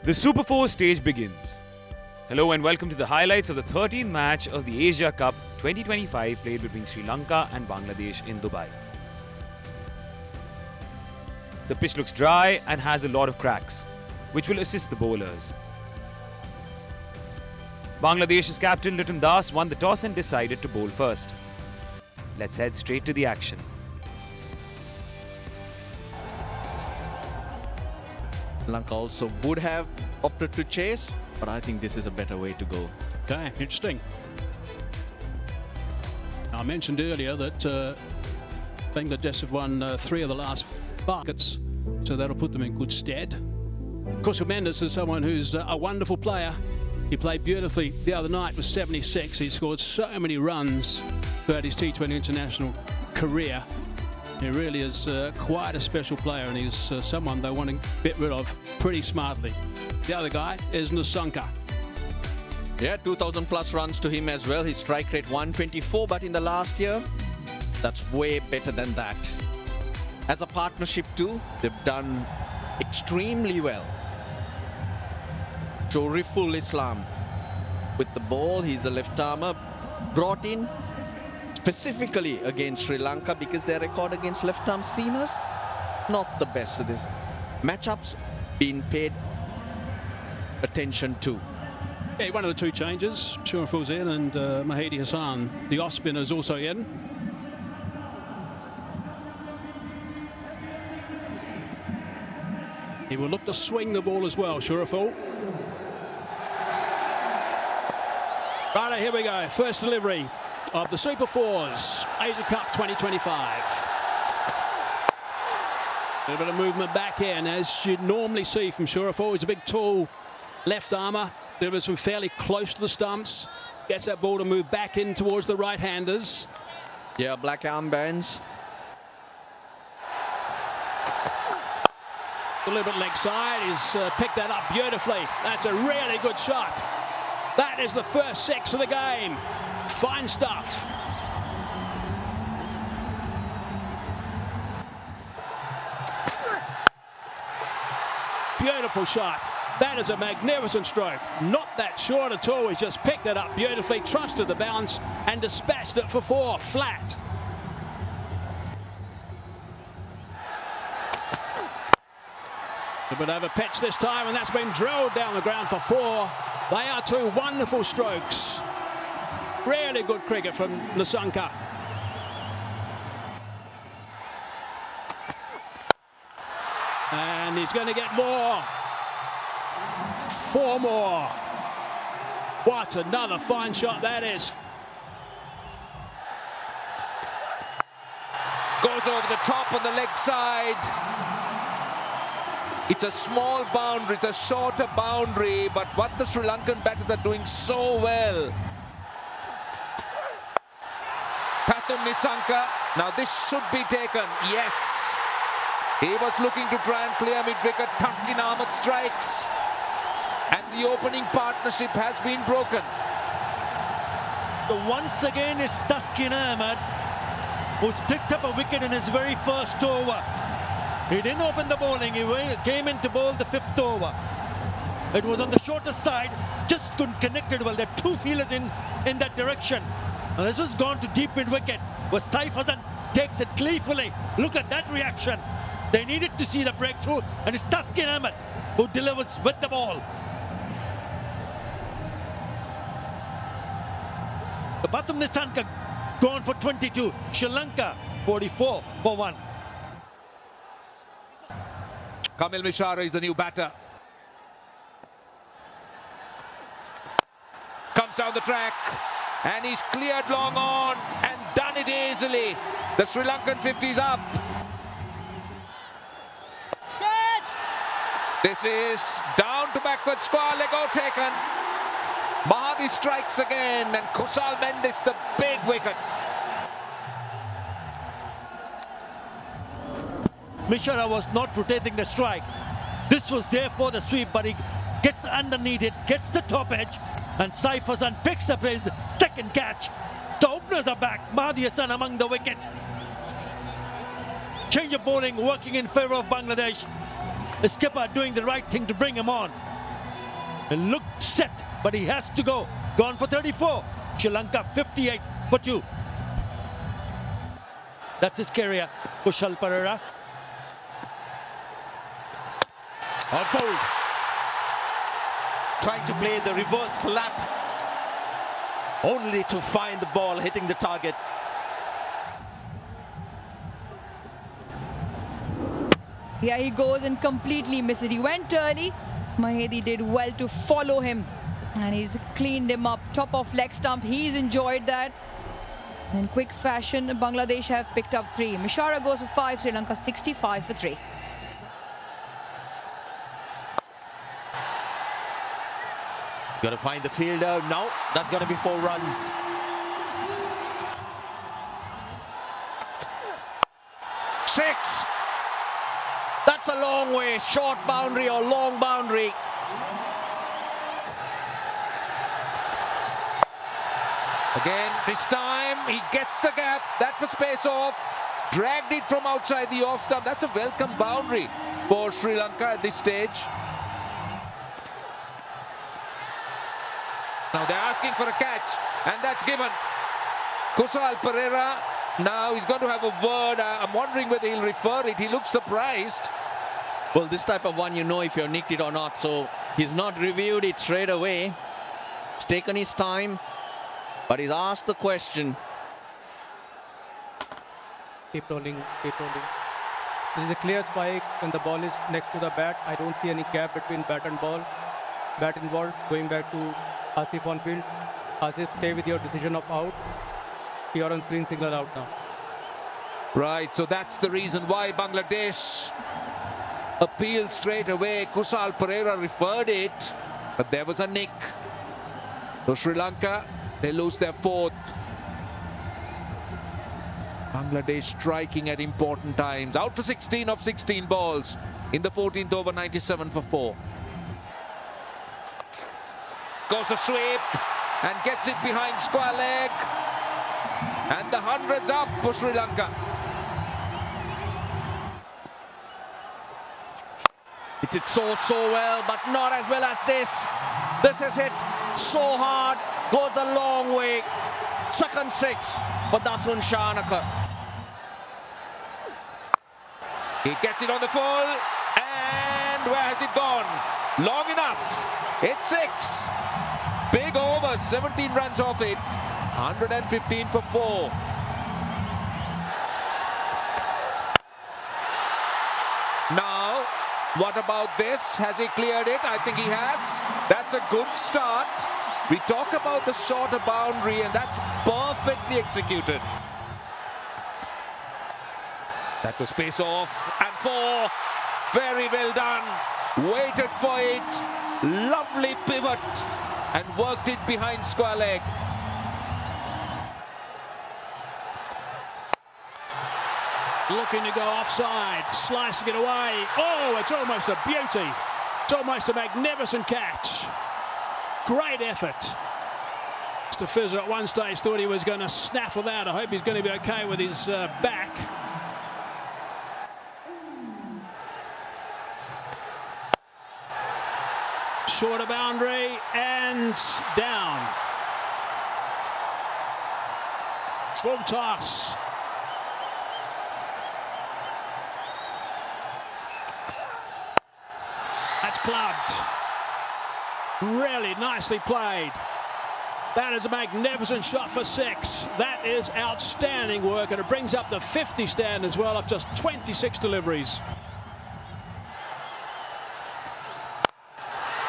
The Super 4 stage begins. Hello and welcome to the highlights of the 13th match of the Asia Cup 2025 played between Sri Lanka and Bangladesh in Dubai. The pitch looks dry and has a lot of cracks, which will assist the bowlers. Bangladesh's captain Liton Das won the toss and decided to bowl first. Let's head straight to the action. Sri Lanka also would have opted to chase, but I think this is a better way to go. Okay, interesting. I mentioned earlier that Bangladesh have won 3 of the last 5 markets, so that'll put them in good stead. Kasun Mendes is someone who's a wonderful player. He played beautifully the other night with 76. He scored so many runs throughout his T20 international career. He really is quite a special player, and he's someone they want to get rid of pretty smartly. The other guy is Nasanka. Yeah, 2,000 plus runs to him as well. His strike rate 124, but in the last year, that's way better than that. As a partnership too, they've done extremely well. Riful Islam with the ball, he's a left armer, brought in specifically against Sri Lanka because their record against left arm seamers, not the best of this. Matchups being paid attention to. Yeah, one of the 2 changes, Shuriful's in and Maheesh Hassan, the off spinner, is also in. He will look to swing the ball as well, Shuriful. Right, here we go. First delivery of the Super 4s, Asia Cup 2025. A little bit of movement back in, as you'd normally see from Shuriful. He's a big, tall left armer. Delivers from fairly close to the stumps. Gets that ball to move back in towards the right-handers. Yeah, black armbands. A little bit leg side. He's picked that up beautifully. That's a really good shot. That is the first 6 of the game. Fine stuff. Beautiful shot. That is a magnificent stroke. Not that short at all. He's just picked it up beautifully, trusted the bounce, and dispatched it for 4, flat. A bit over pitch this time, and that's been drilled down the ground for 4. They are 2 wonderful strokes. Really good cricket from Nasanka. And he's going to get more. 4 more. What another fine shot that is. Goes over the top on the leg side. It's a small boundary, it's a shorter boundary, but what the Sri Lankan batters are doing so well. Pathirana, now this should be taken, yes. He was looking to try and clear mid-wicket, Taskin Ahmed strikes. And the opening partnership has been broken. Once again it's Taskin Ahmed who's picked up a wicket in his very first over. He didn't open the bowling, he came in to bowl the 5th over. It was on the shorter side, just couldn't connect it well. There are 2 fielders in that direction. And this was gone to deep mid-wicket, where Saif Hassan takes it gleefully. Look at that reaction. They needed to see the breakthrough, and it's Taskin Ahmed who delivers with the ball. The Pathirana gone for 22, Sri Lanka 44 for 1. Kamil Mishara is the new batter. Comes down the track and he's cleared long on and done it easily. The Sri Lankan 50 is up. This is down to backward square, Lego taken. Mahadi strikes again and Kusal Mendes the big wicket. Mishra was not rotating the strike. This was there for the sweep, but he gets underneath it, gets the top edge, and Saif Hassan picks up his 2nd catch. The openers are back. Maheesh Hassan among the wicket. Change of bowling working in favour of Bangladesh. The skipper doing the right thing to bring him on. It looked set, but he has to go. Gone for 34. Sri Lanka 58 for 2. That's his career. Kushal Perera. Bold. Trying to play the reverse slap, only to find the ball hitting the target. Yeah, he goes and completely misses. He went early. Maheesh did well to follow him. And he's cleaned him up. Top of leg stump. He's enjoyed that. In quick fashion, Bangladesh have picked up 3. Mishara goes for 5. Sri Lanka 65 for 3. Got to find the fielder. No, that's going to be 4 runs. Six. That's a long way. Short boundary or long boundary. Again, this time he gets the gap. That was pace off. Dragged it from outside the off stump. That's a welcome boundary for Sri Lanka at this stage. Now they're asking for a catch, and that's given. Kusal Perera, now he's going to have a word. I'm wondering whether he'll refer it. He looks surprised. Well, this type of one, you know if you're nicked it or not. So he's not reviewed it straight away. He's taken his time, but he's asked the question. Keep rolling, keep rolling. There is a clear spike when the ball is next to the bat. I don't see any gap between bat and ball. Bat involved, going back to Asif on field. Asif, stay with your decision of out. You're on screen signal out now. Right, so that's the reason why Bangladesh appealed straight away. Kusal Perera referred it, but there was a nick. So Sri Lanka, they lose their 4th. Bangladesh striking at important times. Out for 16 of 16 balls in the 14th over, 97 for 4. Goes a sweep and gets it behind square leg. And the 100's up for Sri Lanka. It's it so well, but not as well as this. This is hit so hard, goes a long way. Second 6 for Dasun Shanaka. He gets it on the full, and where has it gone? Long enough. It's 6. Big over, 17 runs off it. 115 for 4. Now, what about this? Has he cleared it? I think he has. That's a good start. We talk about the shorter boundary, and that's perfectly executed. That was pace off, and 4. Very well done. Waited for it. Lovely pivot, and worked it behind square leg. Looking to go offside, slicing it away. Oh, it's almost a beauty. It's almost a magnificent catch. Great effort. Mr. Fizzer at one stage thought he was going to snaffle that. I hope he's going to be okay with his back. Shorter boundary and down. Full toss. That's clubbed. Really nicely played. That is a magnificent shot for 6. That is outstanding work, and it brings up the 50 stand as well of just 26 deliveries.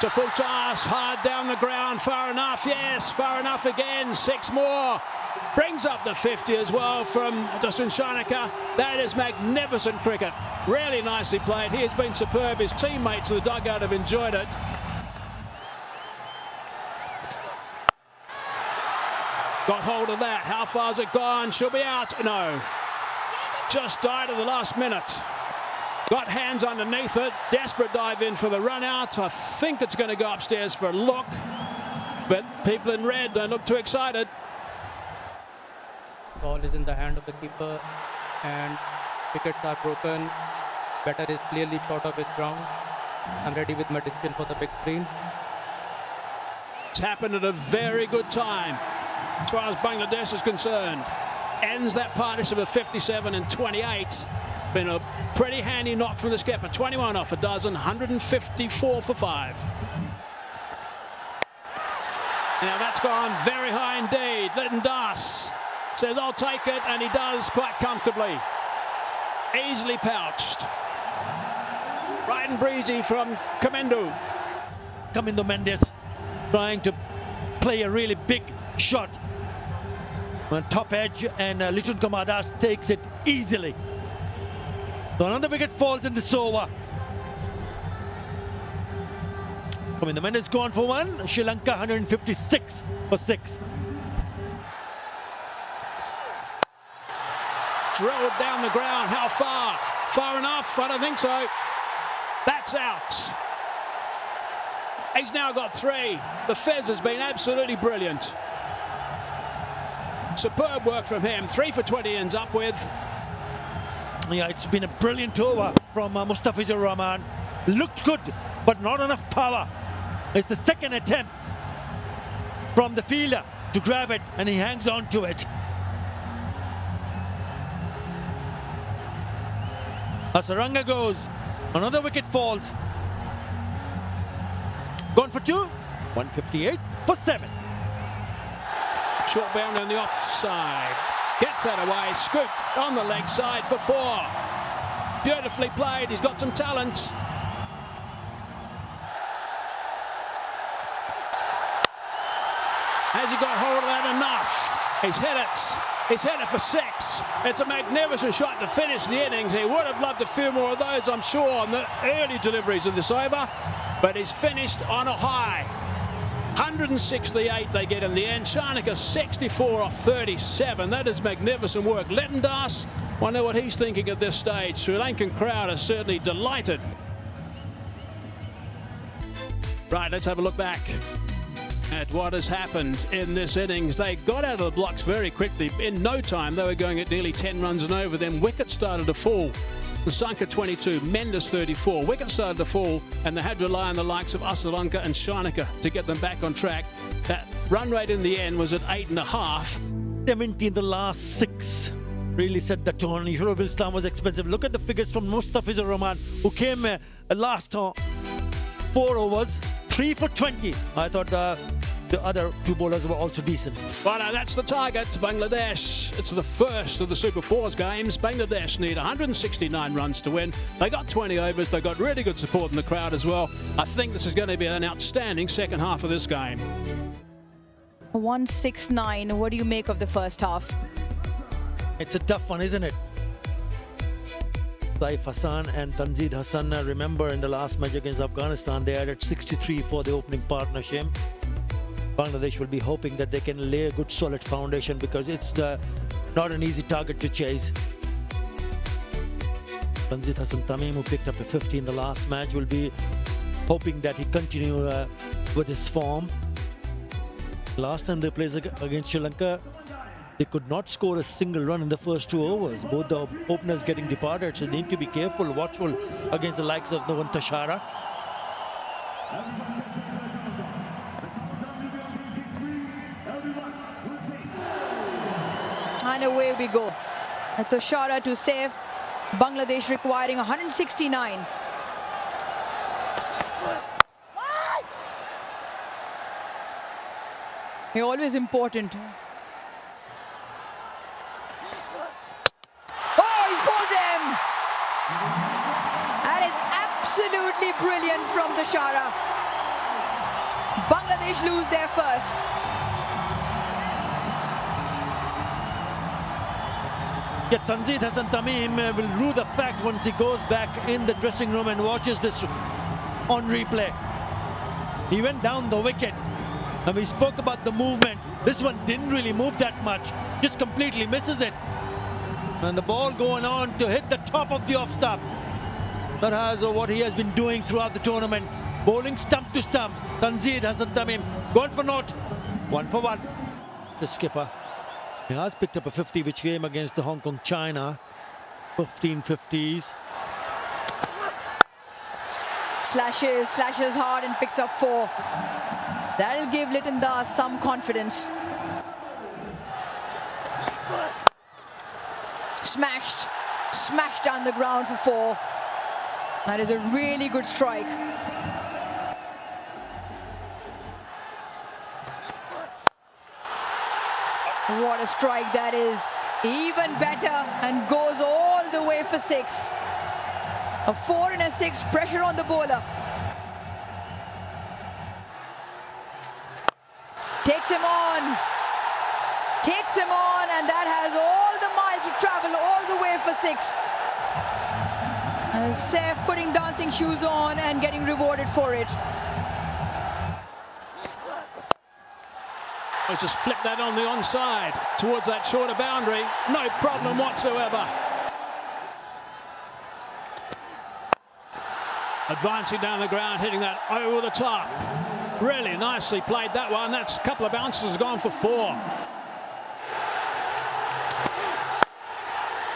To full toss, hard down the ground, far enough, yes, far enough again, 6 more. Brings up the 50 as well from Dasun Shanaka. That is magnificent cricket. Really nicely played. He has been superb. His teammates in the dugout have enjoyed it. Got hold of that. How far's it gone? She'll be out. No. Just died at the last minute. Got hands underneath it. Desperate dive in for the run out. I think it's going to go upstairs for a look. But people in red don't look too excited. Ball is in the hand of the keeper and wickets are broken. Batter is clearly short of his ground. I'm ready with my decision for the big screen. It's happened at a very good time as far as Bangladesh is concerned. Ends that partnership of 57 and 28. Been a pretty handy knock from the skipper. 21 off a dozen, 154 for 5. Now that's gone very high indeed. Lytton Das says, I'll take it, and he does quite comfortably. Easily pouched. Right and breezy from Kamindu. Kamindu Mendes trying to play a really big shot on top edge, and Lytton Das takes it easily. So another wicket falls in this over. Kamindu Mendes gone for one. Sri Lanka 156 for 6. Drilled down the ground. How far? Far enough? I don't think so. That's out. He's now got 3. The fez has been absolutely brilliant. Superb work from him. 3 for 20 ends up with. Yeah, it's been a brilliant over from Mustafizur Rahman. Looked good, but not enough power. It's the second attempt from the fielder to grab it, and he hangs on to it. Hasaranga goes. Another wicket falls. Gone for 2. 158 for 7. Short bound on the offside. Gets that away. Scooped on the leg side for 4. Beautifully played. He's got some talent. Has he got hold of that enough? He's hit it. He's hit it for 6. It's a magnificent shot to finish the innings. He would have loved a few more of those, I'm sure, on the early deliveries of this over. But he's finished on a high. 168 they get in the end. Shanaka 64 off 37. That is magnificent work. Lytton Das, wonder what he's thinking at this stage. Sri Lankan crowd are certainly delighted. Right, let's have a look back at what has happened in this innings. They got out of the blocks very quickly. In no time, they were going at nearly 10 runs and over. Then wickets started to fall. Sanka 22, Mendes 34. Wickets started to fall, and they had to rely on the likes of Hasaranga and Shanaka to get them back on track. That run rate in the end was at 8.5. 70 in the last 6. Really set the tone. Europe Islam was expensive. Look at the figures from Mustafizur Rahman, who came last 4 overs. 3 for 20. I thought the other 2 bowlers were also decent. Well, that's the target. Bangladesh. It's the first of the Super 4s games. Bangladesh need 169 runs to win. They got 20 overs. They got really good support in the crowd as well. I think this is going to be an outstanding second half of this game. 169. What do you make of the first half? It's a tough one, isn't it? Saif Hassan and Tanzid Hassan, remember in the last match against Afghanistan, they added 63 for the opening partnership. Bangladesh will be hoping that they can lay a good solid foundation, because it's not an easy target to chase. Tanzid Hassan Tamim, who picked up a 50 in the last match, will be hoping that he continue with his form. Last time they played against Sri Lanka, they could not score a single run in the first 2 overs. Both the openers getting departed, so they need to be careful, watchful against the likes of Novan Tashara. And away we go. Tashara to save. Bangladesh requiring 169. They're always important. That is absolutely brilliant from Tashara. Bangladesh lose their first. Yeah, Tanzid Hassan Tamim will rue the fact once he goes back in the dressing room and watches this on replay. He went down the wicket, and we spoke about the movement. This one didn't really move that much, just completely misses it. And the ball going on to hit the top of the off stump. That has what he has been doing throughout the tournament. Bowling stump to stump. Tanzid Hassan Tamim gone for naught. 1 for 1. The skipper. He has picked up a 50 which came against the Hong Kong China. 15 50s. slashes hard and picks up 4. That'll give Lytton Das some confidence. Smashed down the ground for 4. That is a really good strike. What a strike that is. Even better, and goes all the way for 6. A 4 and a 6, pressure on the bowler. Takes him on, and that has all the miles to travel all the way for 6. Saif putting dancing shoes on and getting rewarded for it. I'll just flip that on the onside towards that shorter boundary. No problem whatsoever. Advancing down the ground, hitting that over the top. Really nicely played that one. That's a couple of bounces gone for 4.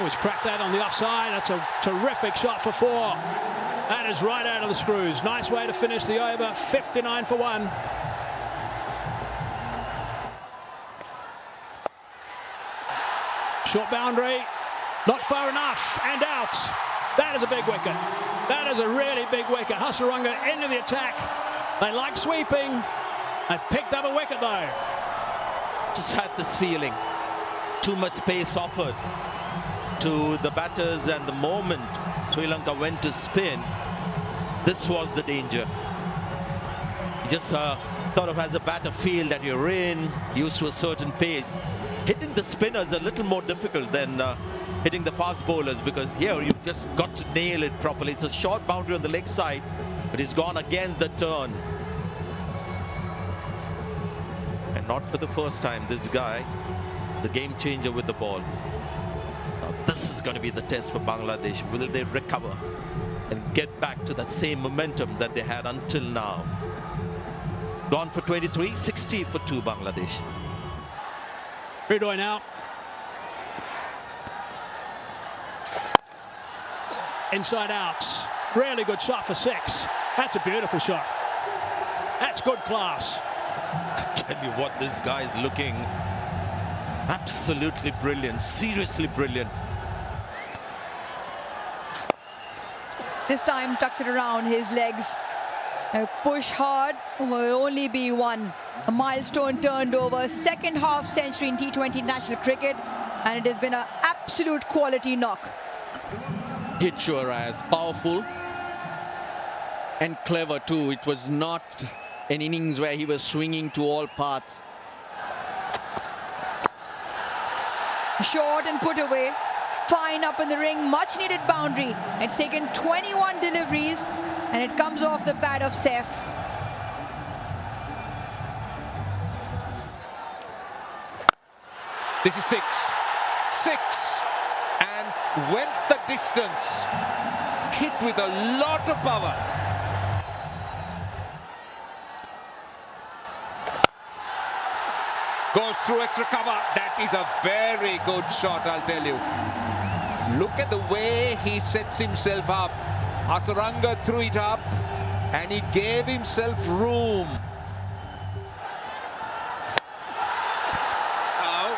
He's cracked that on the offside. That's a terrific shot for 4. That is right out of the screws. Nice way to finish the over. 59 for 1. Short boundary, not far enough, and out. That is a big wicket. That is a really big wicket. Hasaranga into the attack. They like sweeping. They've picked up a wicket though. Just had this feeling. Too much space offered to the batters, and the moment Sri Lanka went to spin, this was the danger. You just sort of as a batter feel that you're used to a certain pace. Hitting the spinners a little more difficult than hitting the fast bowlers, because here you've just got to nail it properly. It's a short boundary on the leg side, but he's gone against the turn. And not for the first time, this guy, the game changer with the ball. Now, this is going to be the test for Bangladesh. Will they recover and get back to that same momentum that they had until now? Gone for 23, 60 for 2 Bangladesh. Ridoy now. Inside outs. Really good shot for 6. That's a beautiful shot. That's good class. I tell you what, this guy is looking absolutely brilliant, seriously brilliant. This time tucks it around his legs. A push hard will only be 1. A milestone turned over, second half century in T20 national cricket, and it has been an absolute quality knock. Hit sure as powerful and clever too. It was not an innings where he was swinging to all paths. Short and put away. Fine up in the ring, much needed boundary. It's taken 21 deliveries and it comes off the bat of Saif. This is 6. And went the distance. Hit with a lot of power. Goes through extra cover. That is a very good shot, I'll tell you. Look at the way he sets himself up. Hasaranga threw it up and he gave himself room. Now,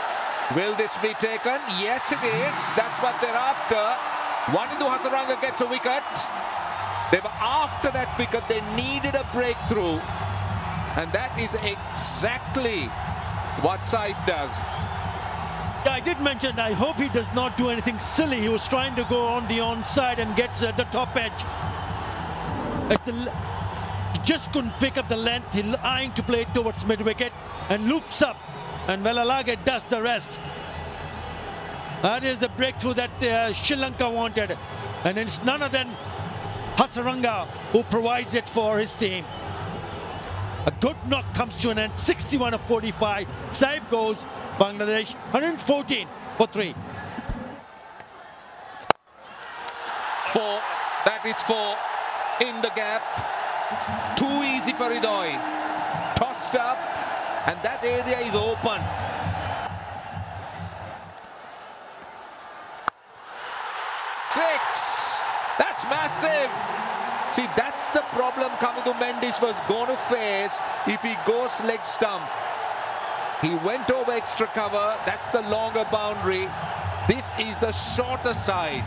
will this be taken? Yes, it is. That's what they're after. Wanindu Hasaranga gets a wicket. They were after that wicket. They needed a breakthrough. And that is exactly what Saif does. Yeah, I did mention, I hope he does not do anything silly. He was trying to go on the onside and gets at the top edge. He just couldn't pick up the length. He's eyeing to play it towards mid-wicket and loops up. And Velalage does the rest. That is the breakthrough that Sri Lanka wanted. And it's none other than Hasaranga who provides it for his team. A good knock comes to an end, 61 of 45. Saif goes, Bangladesh 114 for 3. 4. That is 4 in the gap. Too easy for Ridoy. Tossed up, and that area is open. 6. That's massive. See, that's the problem Kamidu Mendes was going to face if he goes leg stump. He went over extra cover. That's the longer boundary. This is the shorter side.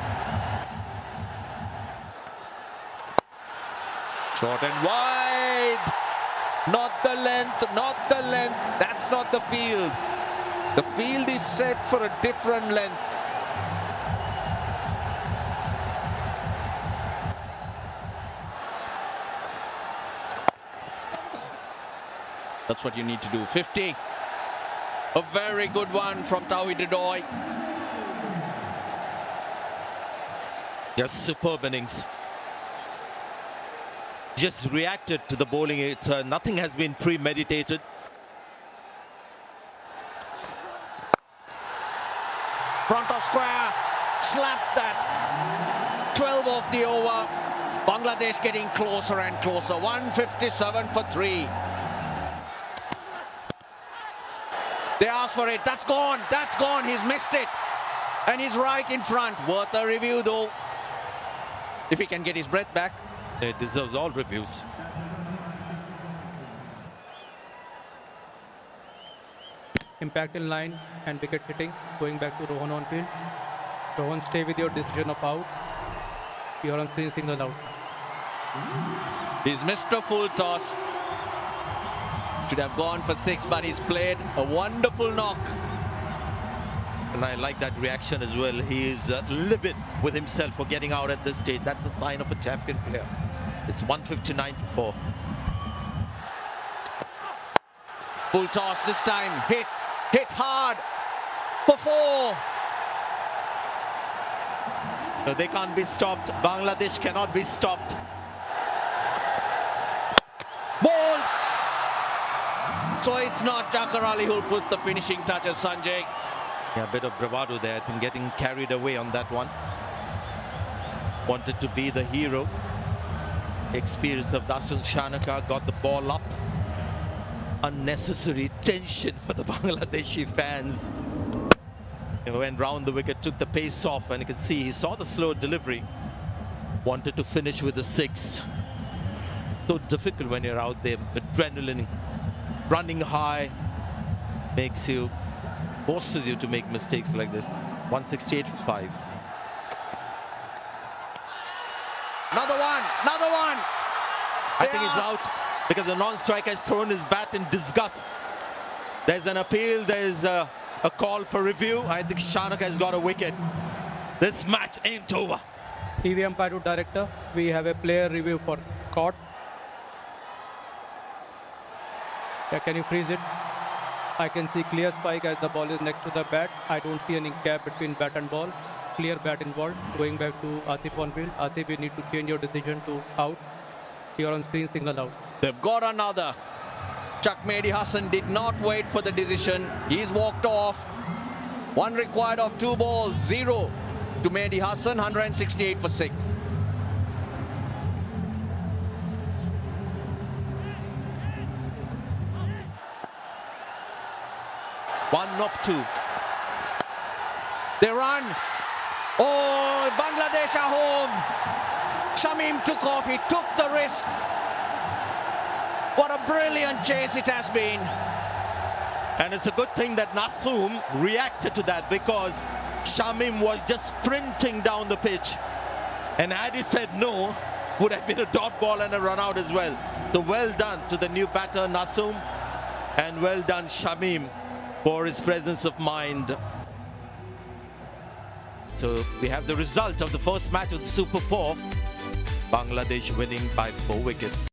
Short and wide. Not the length, not the length. That's not the field. The field is set for a different length. That's what you need to do. 50. A very good one from Tauhid Ridoy. Just superb innings. Just reacted to the bowling. It's nothing has been premeditated. Front of square. Slapped that. 12 off the over. Bangladesh getting closer and closer. 157 for 3. They asked for it. That's gone. That's gone. He's missed it. And he's right in front. Worth a review though. If he can get his breath back. It deserves all reviews. Impact in line and wicket hitting. Going back to Rohan on field. Rohan, stay with your decision of out. You are on screen, single out. He's missed a full toss. Should have gone for 6, but he's played a wonderful knock. And I like that reaction as well. He is livid with himself for getting out at this stage. That's a sign of a champion player. It's 159 for 4. Full toss this time. Hit hard for 4. No, they can't be stopped. Bangladesh cannot be stopped. Ball. So it's not Jakar Ali who'll put the finishing touches, Sanjay. Yeah, a bit of bravado there. I think getting carried away on that one. Wanted to be the hero. Experience of Dasun Shanaka, got the ball up. Unnecessary tension for the Bangladeshi fans. He went round the wicket, took the pace off, and you can see he saw the slow delivery. Wanted to finish with the 6. So difficult when you're out there. Adrenaline running high forces you to make mistakes like this. 168 for 5. Another one. I think he's out because the non-striker has thrown his bat in disgust. There's an appeal, there's a call for review. I think Shanaka has got a wicket. This match ain't over. TV umpire to director. We have a player review for caught. Yeah, can you freeze it? I can see clear spike as the ball is next to the bat. I don't see any gap between bat and ball. Clear bat involved. Going back to Atif on field. Atif, you need to change your decision to out. You're on screen, signal out. They've got another. Chuck Mehdi Hassan did not wait for the decision. He's walked off. 1 required of 2 balls. 0 to Mehdi Hassan. 168 for 6. One of 2. They run. Oh, Bangladesh are home. Shamim took off. He took the risk. What a brilliant chase it has been. And it's a good thing that Nasum reacted to that, because Shamim was just sprinting down the pitch. And had he said no, would have been a dot ball and a run out as well. So well done to the new batter Nasum, and well done Shamim for his presence of mind. So we have the result of the first match of the Super 4. Bangladesh winning by 4 wickets.